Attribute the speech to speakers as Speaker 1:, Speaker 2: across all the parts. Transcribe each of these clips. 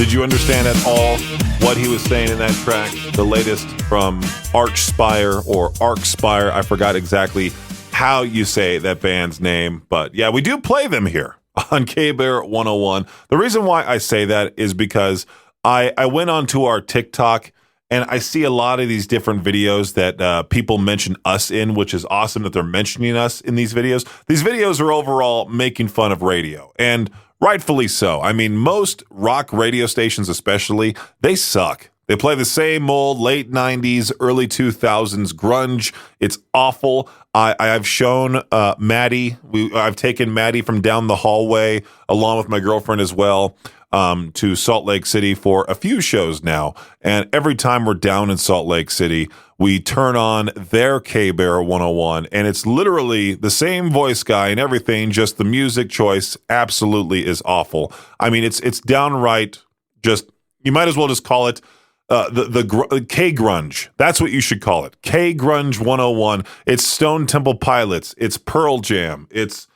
Speaker 1: Did you understand at all what he was saying in that track? The latest from Archspire or Archspire. I forgot exactly how you say that band's name, but yeah, we do play them here on K-Bear 101. The reason why I say that is because I went onto our TikTok and I see a lot of these different videos that people mention us in, which is awesome that they're mentioning us in these videos. These videos are overall making fun of radio, and rightfully so. I mean, most rock radio stations especially, they suck. They play the same old late 90s, early 2000s grunge. It's awful. I've shown Maddie. I've taken Maddie from down the hallway, along with my girlfriend as well, to Salt Lake City for a few shows now. And every time we're down in Salt Lake City, we turn on their K-Bear 101, and it's literally the same voice guy and everything, just the music choice absolutely is awful. I mean, it's downright just, you might as well just call it the K-Grunge. That's what you should call it. K-Grunge 101. It's Stone Temple Pilots. It's Pearl Jam. It's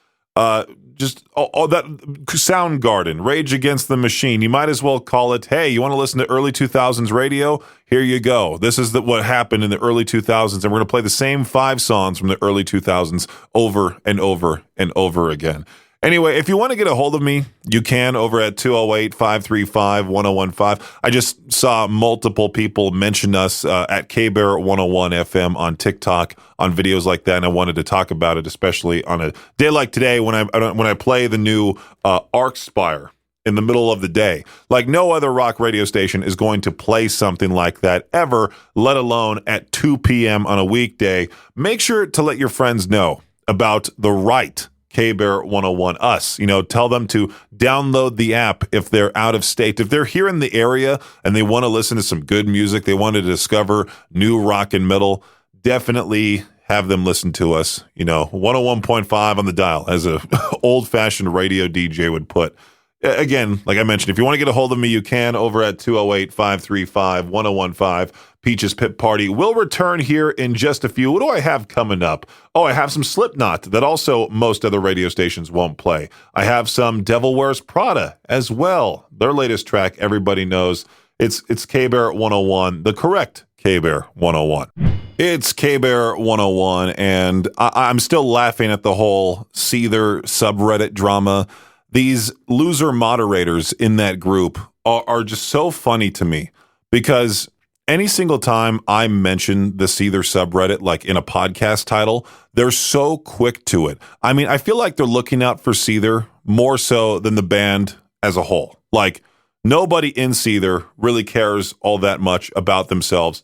Speaker 1: just all that Soundgarden, Rage Against the Machine. You might as well call it, hey, you want to listen to early 2000s radio? Here you go. This is what happened in the early 2000s, and we're going to play the same 5 songs from the early 2000s over and over and over again. Anyway, if you want to get a hold of me, you can over at 208-535-1015. I just saw multiple people mention us at K-Bear 101 FM on TikTok on videos like that, and I wanted to talk about it, especially on a day like today when I play the new Archspire in the middle of the day. Like no other rock radio station is going to play something like that ever, let alone at 2 p.m. on a weekday. Make sure to let your friends know about the right K-Bear 101 us. Tell them to download the app if they're out of state. If they're here in the area and they want to listen to some good music, they want to discover new rock and metal, definitely have them listen to us. 101.5 on the dial, as a old-fashioned radio DJ would put. Again, like I mentioned, if you want to get a hold of me, you can over at 208-535-1015. Peaches Pit Party will return here in just a few. What do I have coming up? Oh, I have some Slipknot that also most other radio stations won't play. I have some Devil Wears Prada as well. Their latest track, everybody knows. It's K-Bear 101, the correct K-Bear 101. It's K-Bear 101, and I'm still laughing at the whole Seether subreddit drama. These loser moderators in that group are just so funny to me, because any single time I mention the Seether subreddit, like in a podcast title, they're so quick to it. I mean, I feel like they're looking out for Seether more so than the band as a whole. Like, nobody in Seether really cares all that much about themselves,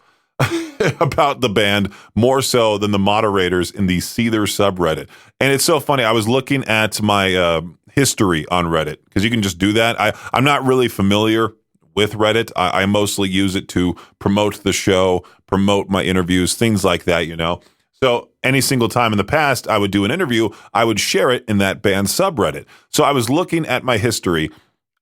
Speaker 1: about the band, more so than the moderators in the Seether subreddit. And it's so funny. I was looking at my history on Reddit, because you can just do that. I'm not really familiar with Reddit. I mostly use it to promote the show, promote my interviews, things like that, So any single time in the past I would do an interview, I would share it in that band's subreddit. So I was looking at my history.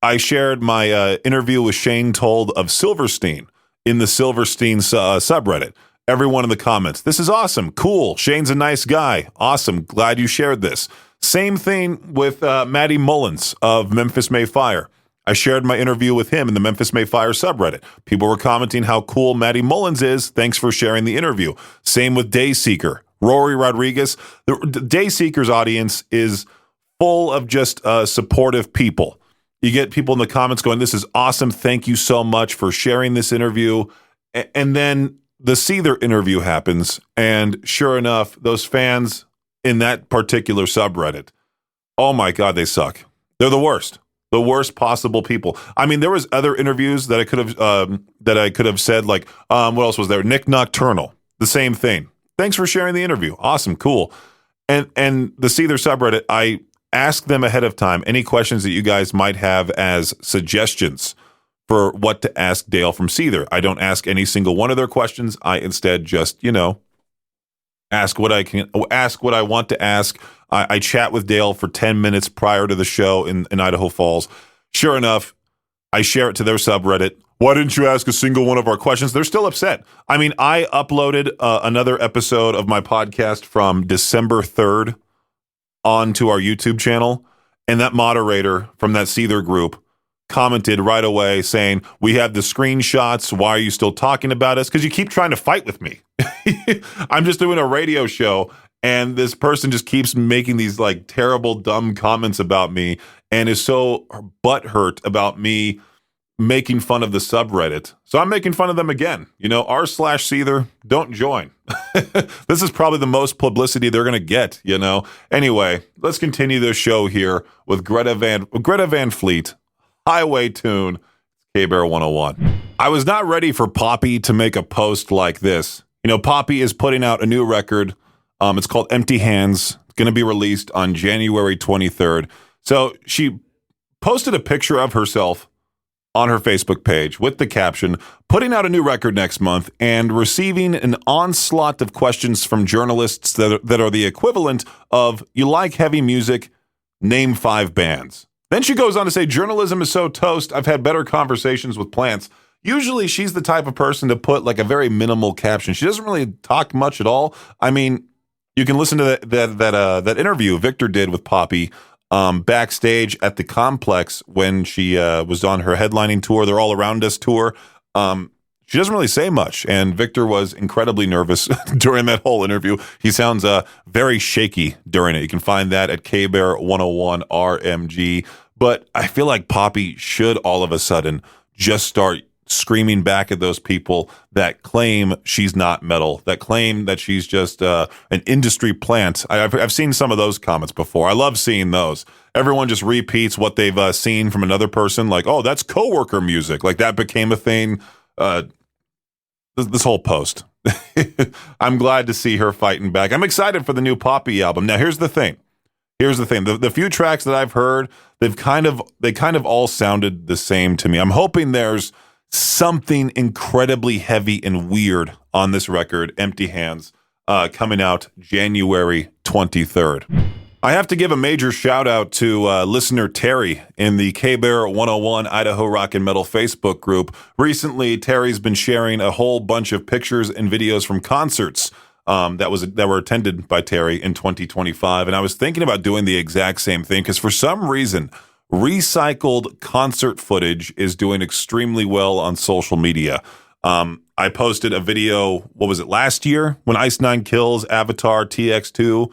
Speaker 1: I shared my interview with Shane Told of Silverstein in the Silverstein subreddit. Everyone in the comments, this is awesome, cool, Shane's a nice guy, awesome, glad you shared this. Same thing with Matty Mullins of Memphis May Fire. I shared my interview with him in the Memphis May Fire subreddit. People were commenting how cool Matty Mullins is. Thanks for sharing the interview. Same with Dayseeker. Rory Rodriguez. The Dayseeker's audience is full of just supportive people. You get people in the comments going, this is awesome. Thank you so much for sharing this interview. And then the Seether interview happens. And sure enough, those fans in that particular subreddit, oh my God, they suck. They're the worst. The worst possible people. I mean, there was other interviews that I could have said, like, what else was there? Nick Nocturnal, the same thing. Thanks for sharing the interview. Awesome, cool. And the Seether subreddit, I ask them ahead of time any questions that you guys might have as suggestions for what to ask Dale from Seether. I don't ask any single one of their questions. I instead just, ask what I want to ask. I chat with Dale for 10 minutes prior to the show in Idaho Falls. Sure enough, I share it to their subreddit. Why didn't you ask a single one of our questions? They're still upset. I mean, I uploaded another episode of my podcast from December 3rd onto our YouTube channel, and that moderator from that Seether group commented right away saying, we have the screenshots. Why are you still talking about us? Because you keep trying to fight with me. I'm just doing a radio show, and this person just keeps making these like terrible, dumb comments about me and is so butthurt about me making fun of the subreddit. So I'm making fun of them again. r/Seether, don't join. This is probably the most publicity they're going to get, Anyway, let's continue this show here with Greta Van Fleet, Highway Tune, K-Bear 101. I was not ready for Poppy to make a post like this. Poppy is putting out a new record. It's called Empty Hands. It's going to be released on January 23rd. So she posted a picture of herself on her Facebook page with the caption, putting out a new record next month and receiving an onslaught of questions from journalists that are the equivalent of, you like heavy music, name 5 bands. Then she goes on to say, journalism is so toast, I've had better conversations with plants. Usually she's the type of person to put like a very minimal caption. She doesn't really talk much at all. I mean, you can listen to that interview Victor did with Poppy backstage at the Complex when she was on her headlining tour, their All Around Us tour. She doesn't really say much, and Victor was incredibly nervous during that whole interview. He sounds very shaky during it. You can find that at KBear 101 RMG. But I feel like Poppy should all of a sudden just start screaming back at those people that claim she's not metal, that claim that she's just an industry plant. I've seen some of those comments before. I love seeing those. Everyone just repeats what they've seen from another person, like, oh, that's coworker music. Like that became a thing. This whole post. I'm glad to see her fighting back. I'm excited for the new Poppy album. Now, here's the thing. The few tracks that I've heard, they kind of all sounded the same to me. I'm hoping there's something incredibly heavy and weird on this record, Empty Hands, coming out January 23rd. I have to give a major shout out to listener Terry in the K-Bear 101 Idaho Rock and Metal Facebook group. Recently, Terry's been sharing a whole bunch of pictures and videos from concerts that were attended by Terry in 2025. And I was thinking about doing the exact same thing because for some reason, recycled concert footage is doing extremely well on social media. I posted a video, what was it, last year when Ice Nine Kills Avatar TX2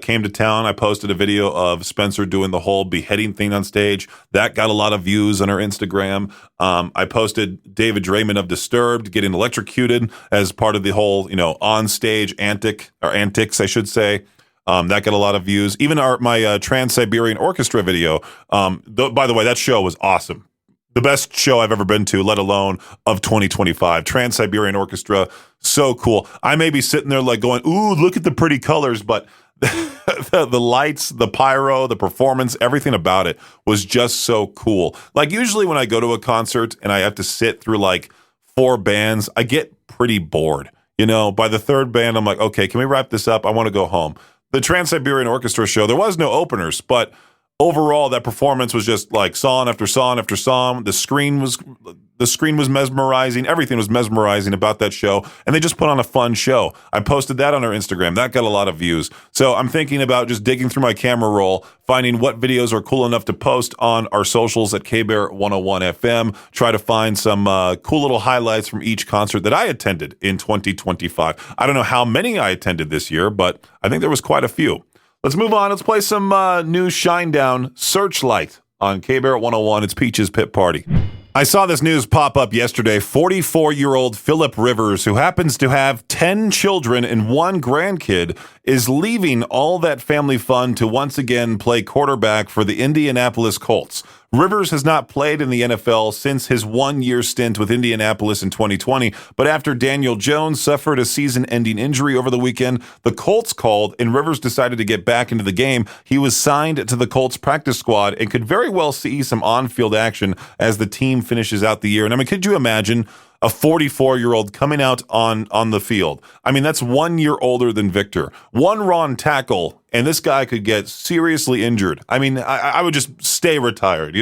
Speaker 1: came to town. I posted a video of Spencer doing the whole beheading thing on stage. That got a lot of views on our Instagram. I posted David Draymond of Disturbed getting electrocuted as part of the whole, on-stage antics, I should say. That got a lot of views. Even my Trans-Siberian Orchestra video. By the way, that show was awesome. The best show I've ever been to, let alone of 2025. Trans-Siberian Orchestra, so cool. I may be sitting there like going, ooh, look at the pretty colors, but the lights, the pyro, the performance, everything about it was just so cool. Like usually when I go to a concert and I have to sit through like 4 bands, I get pretty bored. By the 3rd band, I'm like, okay, can we wrap this up? I want to go home. The Trans-Siberian Orchestra show, there was no openers, but overall, that performance was just like song after song after song. The screen was mesmerizing. Everything was mesmerizing about that show, and they just put on a fun show. I posted that on our Instagram. That got a lot of views. So I'm thinking about just digging through my camera roll, finding what videos are cool enough to post on our socials at KBear 101 FM. Try to find some cool little highlights from each concert that I attended in 2025. I don't know how many I attended this year, but I think there was quite a few. Let's move on. Let's play some new Shinedown Searchlight on KBear 101. It's Peach's Pit Party. I saw this news pop up yesterday. 44-year-old Philip Rivers, who happens to have 10 children and 1 grandkid, is leaving all that family fun to once again play quarterback for the Indianapolis Colts. Rivers has not played in the NFL since his 1-year stint with Indianapolis in 2020, but after Daniel Jones suffered a season-ending injury over the weekend, the Colts called and Rivers decided to get back into the game. He was signed to the Colts practice squad and could very well see some on-field action as the team finishes out the year. And I mean, could you imagine a 44-year-old coming out on the field? I mean, that's 1 year older than Victor. One wrong tackle, and this guy could get seriously injured. I mean, I would just stay retired,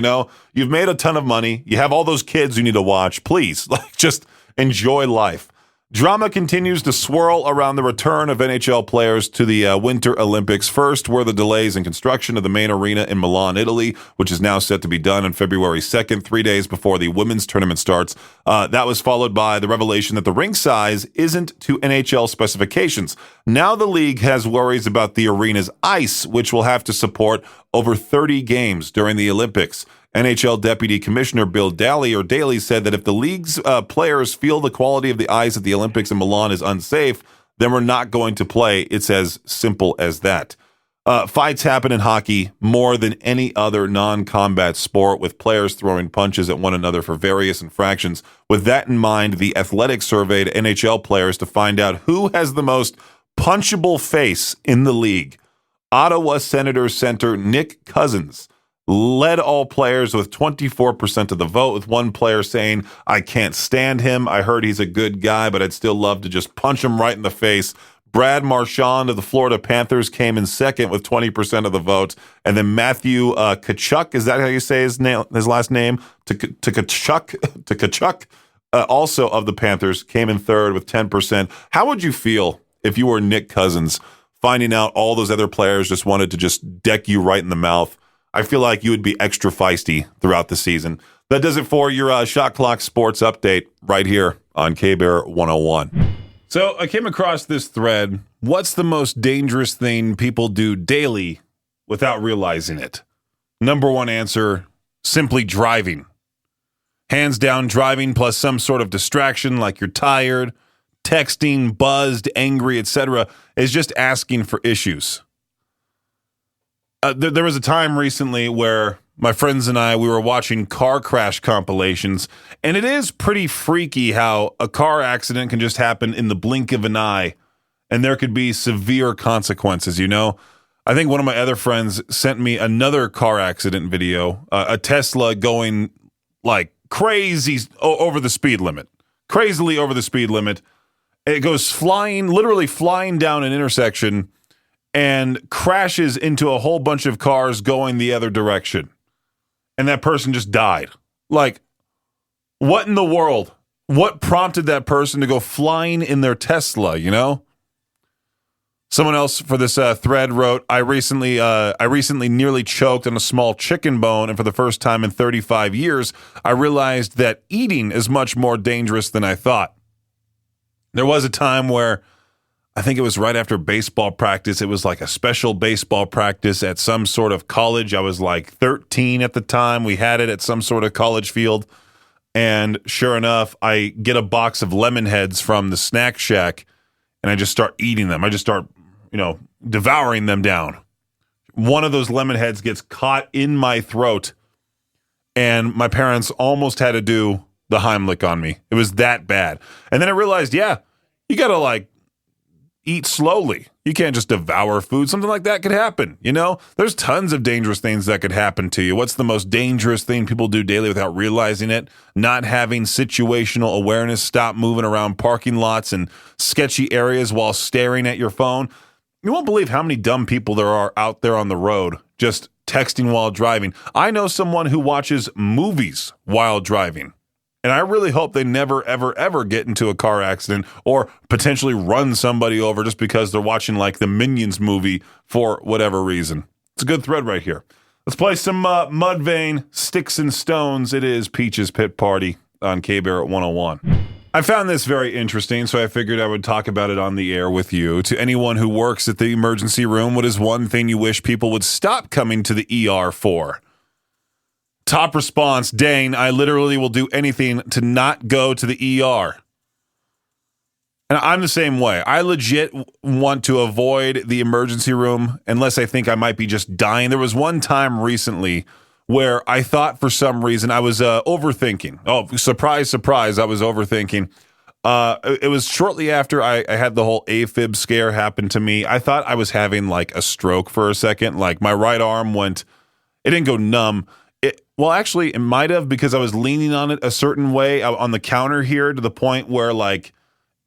Speaker 1: You've made a ton of money. You have all those kids you need to watch. Please, just enjoy life. Drama continues to swirl around the return of NHL players to the Winter Olympics. First were the delays in construction of the main arena in Milan, Italy, which is now set to be done on February 2nd, 3 days before the women's tournament starts. That was followed by the revelation that the rink size isn't to NHL specifications. Now the league has worries about the arena's ice, which will have to support over 30 games during the Olympics. NHL Deputy Commissioner Bill Daly said that if the league's players feel the quality of the ice at the Olympics in Milan is unsafe, then we're not going to play. It's as simple as that. Fights happen in hockey more than any other non-combat sport, with players throwing punches at one another for various infractions. With that in mind, The Athletic surveyed NHL players to find out who has the most punchable face in the league. Ottawa Senators center Nick Cousins led all players with 24% of the vote, with one player saying, "I can't stand him. I heard he's a good guy, but I'd still love to just punch him right in the face." Brad Marchand of the Florida Panthers came in second with 20% of the vote. And then Matthew Tkachuk, is that how you say his last name? Tkachuk, also of the Panthers, came in third with 10%. How would you feel if you were Nick Cousins, finding out all those other players just wanted to just deck you right in the mouth? I feel like you would be extra feisty throughout the season. That does it for your Shot Clock Sports Update right here on K-Bear 101. So I came across this thread. What's the most dangerous thing people do daily without realizing it? Number one answer, simply driving. Hands down, driving plus some sort of distraction like you're tired, texting, buzzed, angry, etc. is just asking for issues. There was a time recently where my friends and we were watching car crash compilations, and it is pretty freaky how a car accident can just happen in the blink of an eye, and there could be severe consequences, you know? I think one of my other friends sent me another car accident video, a Tesla going like crazy over the speed limit, crazily over the speed limit. It goes literally flying down an intersection, and crashes into a whole bunch of cars going the other direction. And that person just died. Like, what in the world? What prompted that person to go flying in their Tesla, you know? Someone else for this thread wrote, I recently nearly choked on a small chicken bone, and for the first time in 35 years, I realized that eating is much more dangerous than I thought. There was a time where I think it was right after baseball practice. It was like a special baseball practice at some sort of college. I was like 13 at the time. We had it at some sort of college field. And sure enough, I get a box of lemon heads from the snack shack, and I just start eating them. I just start, devouring them down. One of those lemon heads gets caught in my throat, and my parents almost had to do the Heimlich on me. It was that bad. And then I realized, you got to eat slowly. You can't just devour food. Something like that could happen, There's tons of dangerous things that could happen to you. What's the most dangerous thing people do daily without realizing it? Not having situational awareness, stop moving around parking lots and sketchy areas while staring at your phone. You won't believe how many dumb people there are out there on the road just texting while driving. I know someone who watches movies while driving. And I really hope they never, ever, ever get into a car accident or potentially run somebody over just because they're watching the Minions movie for whatever reason. It's a good thread right here. Let's play some Mudvayne, Sticks and Stones. It is Peach's Pit Party on K-Bear at 101. I found this very interesting, so I figured I would talk about it on the air with you. To anyone who works at the emergency room, what is one thing you wish people would stop coming to the ER for? Top response, Dane, I literally will do anything to not go to the ER. And I'm the same way. I legit want to avoid the emergency room unless I think I might be just dying. There was one time recently where I thought for some reason I was overthinking. Oh, surprise, surprise, I was overthinking. It was shortly after I had the whole AFib scare happen to me. I thought I was having a stroke for a second. My right arm it didn't go numb. Well, actually, it might have, because I was leaning on it a certain way on the counter here to the point where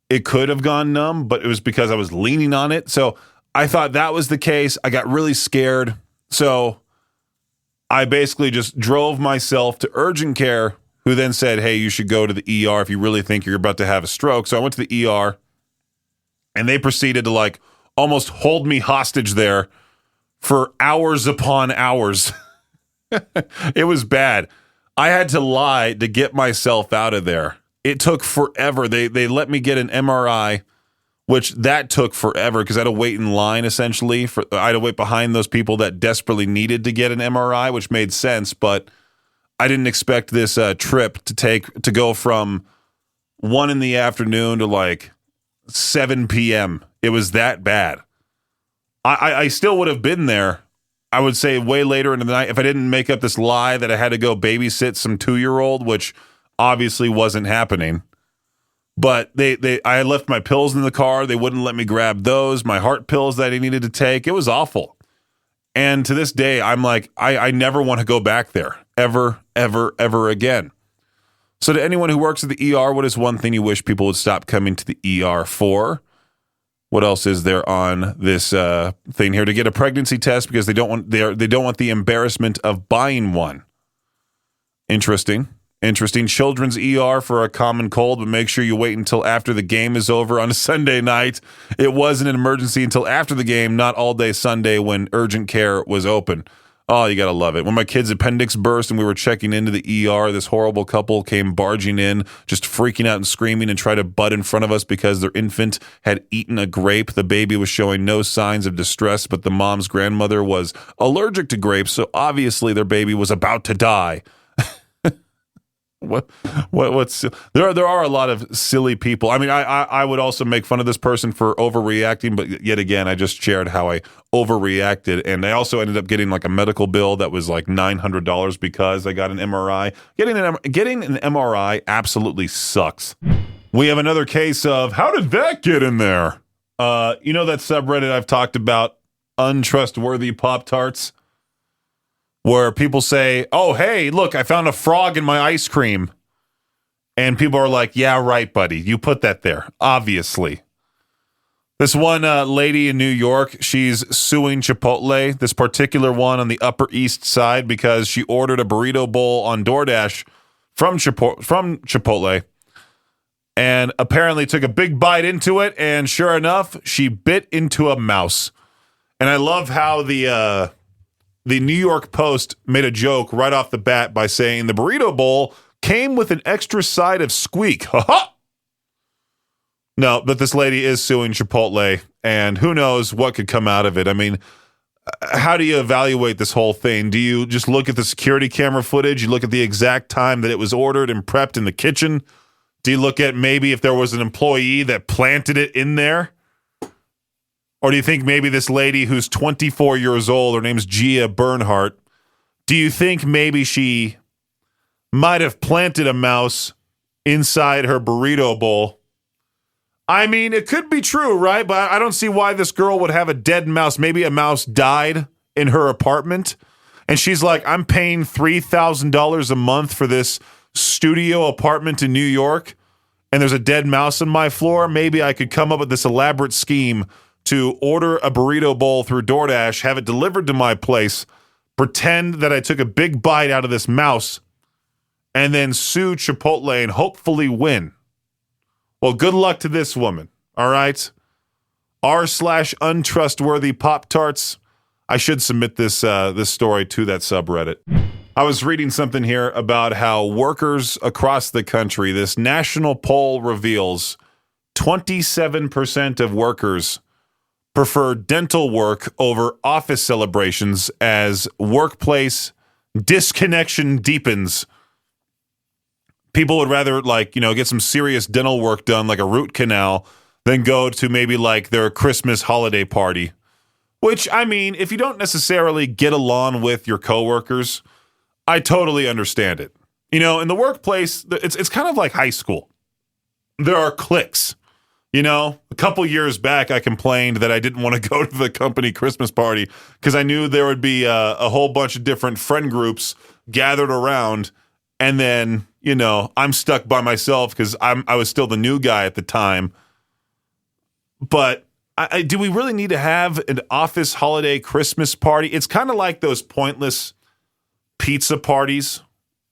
Speaker 1: it could have gone numb, but it was because I was leaning on it. So I thought that was the case. I got really scared. So I basically just drove myself to urgent care, who then said, hey, you should go to the ER if you really think you're about to have a stroke. So I went to the ER, and they proceeded to like almost hold me hostage there for hours upon hours. It was bad. I had to lie to get myself out of there. It took forever. They let me get an MRI, which that took forever because I had to wait in line essentially. I had to wait behind those people that desperately needed to get an MRI, which made sense, but I didn't expect this trip to go from 1 p.m. to like 7 p.m. It was that bad. I still would have been there, I would say, way later into the night if I didn't make up this lie that I had to go babysit some 2-year-old, which obviously wasn't happening. But I left my pills in the car. They wouldn't let me grab those, my heart pills that I needed to take. It was awful. And to this day, I'm like, I never want to go back there ever, ever, ever again. So to anyone who works at the ER, what is one thing you wish people would stop coming to the ER for? What else is there on this thing here? To get a pregnancy test because they don't want the embarrassment of buying one. Interesting. Children's ER for a common cold, but make sure you wait until after the game is over on a Sunday night. It wasn't an emergency until after the game, not all day Sunday when urgent care was open. Oh, you got to love it. When my kid's appendix burst and we were checking into the ER, this horrible couple came barging in, just freaking out and screaming and tried to butt in front of us because their infant had eaten a grape. The baby was showing no signs of distress, but the mom's grandmother was allergic to grapes, so obviously their baby was about to die. What's there are a lot of silly people. I mean, I would also make fun of this person for overreacting, but yet again, I just shared how I overreacted, and I also ended up getting like a medical bill that was like $900 because I got an MRI. Getting an MRI absolutely sucks. We have another case of how did that get in there? You know that subreddit I've talked about, untrustworthy Pop-Tarts? Where people say, oh, hey, look, I found a frog in my ice cream. And people are like, yeah, right, buddy. You put that there, obviously. This one lady in New York, she's suing Chipotle, this particular one on the Upper East Side, because she ordered a burrito bowl on DoorDash from Chipotle and apparently took a big bite into it. And sure enough, she bit into a mouse. And I love how the New York Post made a joke right off the bat by saying the burrito bowl came with an extra side of squeak. Ha ha! No, but this lady is suing Chipotle, and who knows what could come out of it. I mean, how do you evaluate this whole thing? Do you just look at the security camera footage? You look at the exact time that it was ordered and prepped in the kitchen? Do you look at maybe if there was an employee that planted it in there? Or do you think maybe this lady who's 24 years old, her name's Gia Bernhardt, do you think maybe she might have planted a mouse inside her burrito bowl? I mean, it could be true, right? But I don't see why this girl would have a dead mouse. Maybe a mouse died in her apartment, and she's like, I'm paying $3,000 a month for this studio apartment in New York, and there's a dead mouse on my floor. Maybe I could come up with this elaborate scheme to order a burrito bowl through DoorDash, have it delivered to my place, pretend that I took a big bite out of this mouse, and then sue Chipotle and hopefully win. Well, good luck to this woman, all right? r/untrustworthy Pop-Tarts. I should submit this story to that subreddit. I was reading something here about how workers across the country, this national poll reveals 27% of workers prefer dental work over office celebrations as workplace disconnection deepens. People would rather, get some serious dental work done, like a root canal, than go to maybe like their Christmas holiday party. Which, I mean, if you don't necessarily get along with your coworkers, I totally understand it. You know, in the workplace, it's kind of like high school. There are cliques. You know, a couple years back, I complained that I didn't want to go to the company Christmas party because I knew there would be a whole bunch of different friend groups gathered around. And then, you know, I'm stuck by myself because I was still the new guy at the time. But do we really need to have an office holiday Christmas party? It's kind of like those pointless pizza parties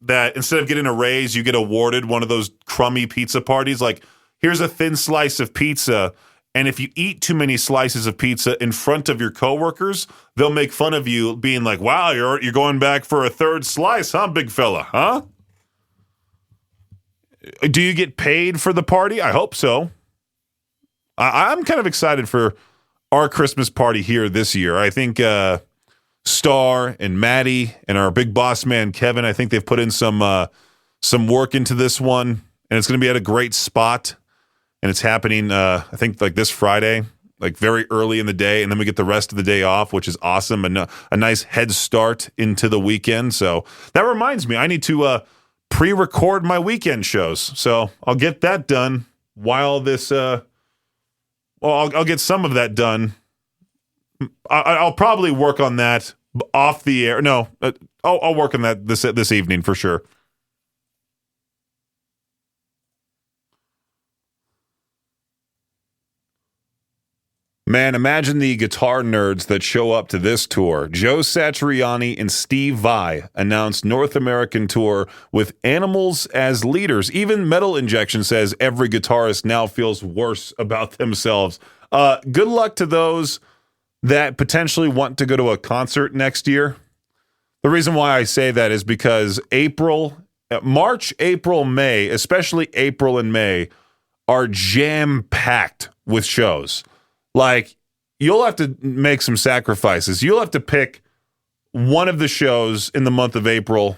Speaker 1: that instead of getting a raise, you get awarded one of those crummy pizza parties. Like, here's a thin slice of pizza, and if you eat too many slices of pizza in front of your coworkers, they'll make fun of you, being like, "Wow, you're going back for a third slice, huh, big fella? Huh?" Do you get paid for the party? I hope so. I'm kind of excited for our Christmas party here this year. I think Star and Maddie and our big boss man Kevin, I think they've put in some work into this one, and it's going to be at a great spot. And it's happening, I think, like this Friday, like very early in the day, and then we get the rest of the day off, which is awesome, and a nice head start into the weekend. So that reminds me, I need to pre-record my weekend shows. So I'll get that done while this. I'll get some of that done. I'll probably work on that off the air. No, I'll work on that this evening for sure. Man, imagine the guitar nerds that show up to this tour. Joe Satriani and Steve Vai announced North American tour with Animals as leaders. Even Metal Injection says every guitarist now feels worse about themselves. Good luck to those that potentially want to go to a concert next year. The reason why I say that is because March, April, May, especially April and May, are jam-packed with shows. Like, you'll have to make some sacrifices. You'll have to pick one of the shows in the month of April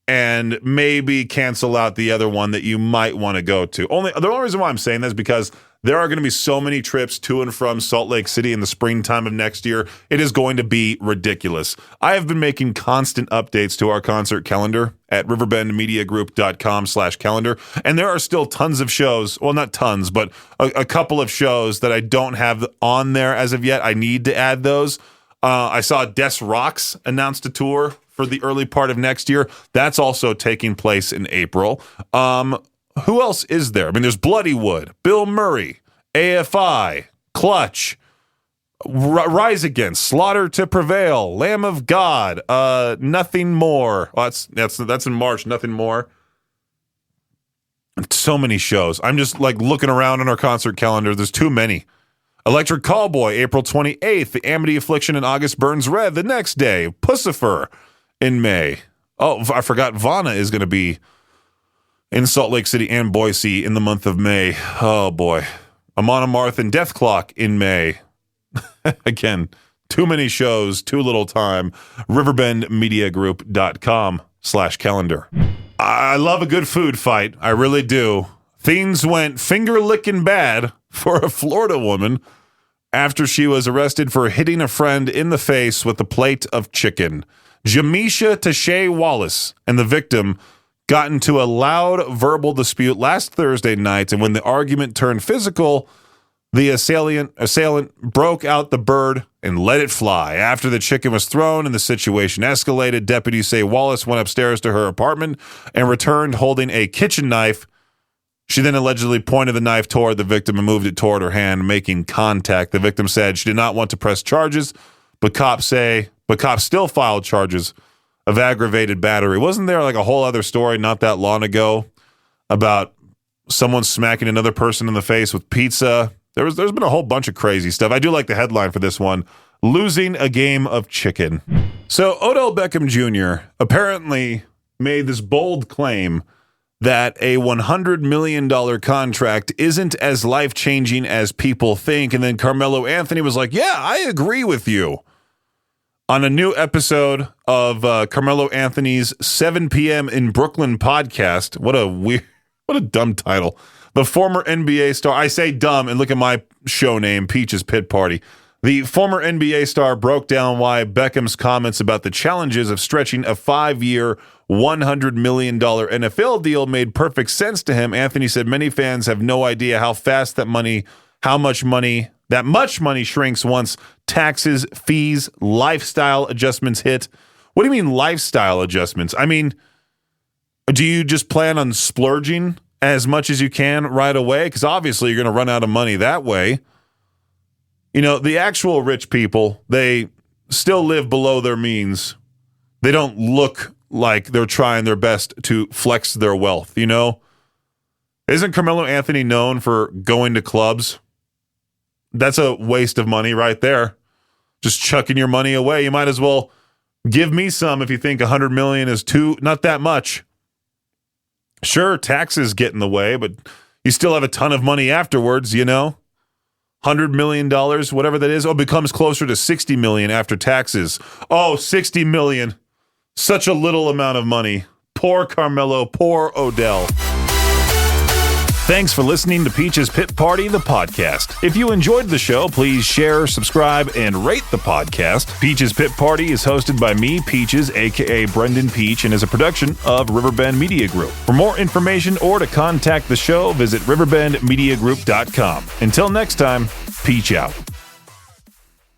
Speaker 1: and maybe cancel out the other one that you might want to go to. The only reason why I'm saying that is because there are going to be so many trips to and from Salt Lake City in the springtime of next year. It is going to be ridiculous. I have been making constant updates to our concert calendar at riverbendmediagroup.com/calendar. And there are still tons of shows. Well, not tons, but a couple of shows that I don't have on there as of yet. I need to add those. I saw Des Rocks announced a tour for the early part of next year. That's also taking place in April. Who else is there? I mean, there's Bloodywood, Bill Murray, AFI, Clutch, Rise Against, Slaughter to Prevail, Lamb of God, Nothing More. Oh, that's in March. Nothing More. So many shows. I'm just like looking around on our concert calendar. There's too many. Electric Callboy, April 28th. The Amity Affliction and August Burns Red the next day. Pussifer in May. Oh, I forgot Vana is going to be in Salt Lake City and Boise in the month of May. Oh, boy. Amon Amarth and Death Clock in May. Again, too many shows, too little time. riverbendmediagroup.com/calendar. I love a good food fight. I really do. Things went finger-licking bad for a Florida woman after she was arrested for hitting a friend in the face with a plate of chicken. Jamisha Tashay Wallace and the victim got into a loud verbal dispute last Thursday night, and when the argument turned physical, the assailant broke out the bird and let it fly. After the chicken was thrown and the situation escalated, deputies say Wallace went upstairs to her apartment and returned holding a kitchen knife. She then allegedly pointed the knife toward the victim and moved it toward her hand, making contact. The victim said she did not want to press charges, but cops still filed charges of aggravated battery. Wasn't there like a whole other story not that long ago about someone smacking another person in the face with pizza? There's been a whole bunch of crazy stuff. I do like the headline for this one: losing a game of chicken. So Odell Beckham Jr. apparently made this bold claim that a $100 million contract isn't as life-changing as people think. And then Carmelo Anthony was like, yeah, I agree with you. On a new episode of Carmelo Anthony's 7 p.m. in Brooklyn podcast. What a dumb title. The former NBA star, I say dumb, and look at my show name, Peach's Pit Party. The former NBA star broke down why Beckham's comments about the challenges of stretching a 5-year, $100 million NFL deal made perfect sense to him. Anthony said many fans have no idea how fast that much money shrinks once taxes, fees, lifestyle adjustments hit. What do you mean lifestyle adjustments? I mean, do you just plan on splurging as much as you can right away? Because obviously you're going to run out of money that way. You know, the actual rich people, they still live below their means. They don't look like they're trying their best to flex their wealth, you know? Isn't Carmelo Anthony known for going to clubs? That's a waste of money right there. Just chucking your money away. You might as well give me some if you think $100 million is not that much. Sure, taxes get in the way, but you still have a ton of money afterwards, you know? $100 million, whatever that is. Oh, it becomes closer to $60 million after taxes. Oh, $60 million. Such a little amount of money. Poor Carmelo, poor Odell. Thanks for listening to Peach's Pit Party, the podcast. If you enjoyed the show, please share, subscribe, and rate the podcast. Peach's Pit Party is hosted by me, Peaches, a.k.a. Brendan Peach, and is a production of Riverbend Media Group. For more information or to contact the show, visit riverbendmediagroup.com. Until next time, Peach out.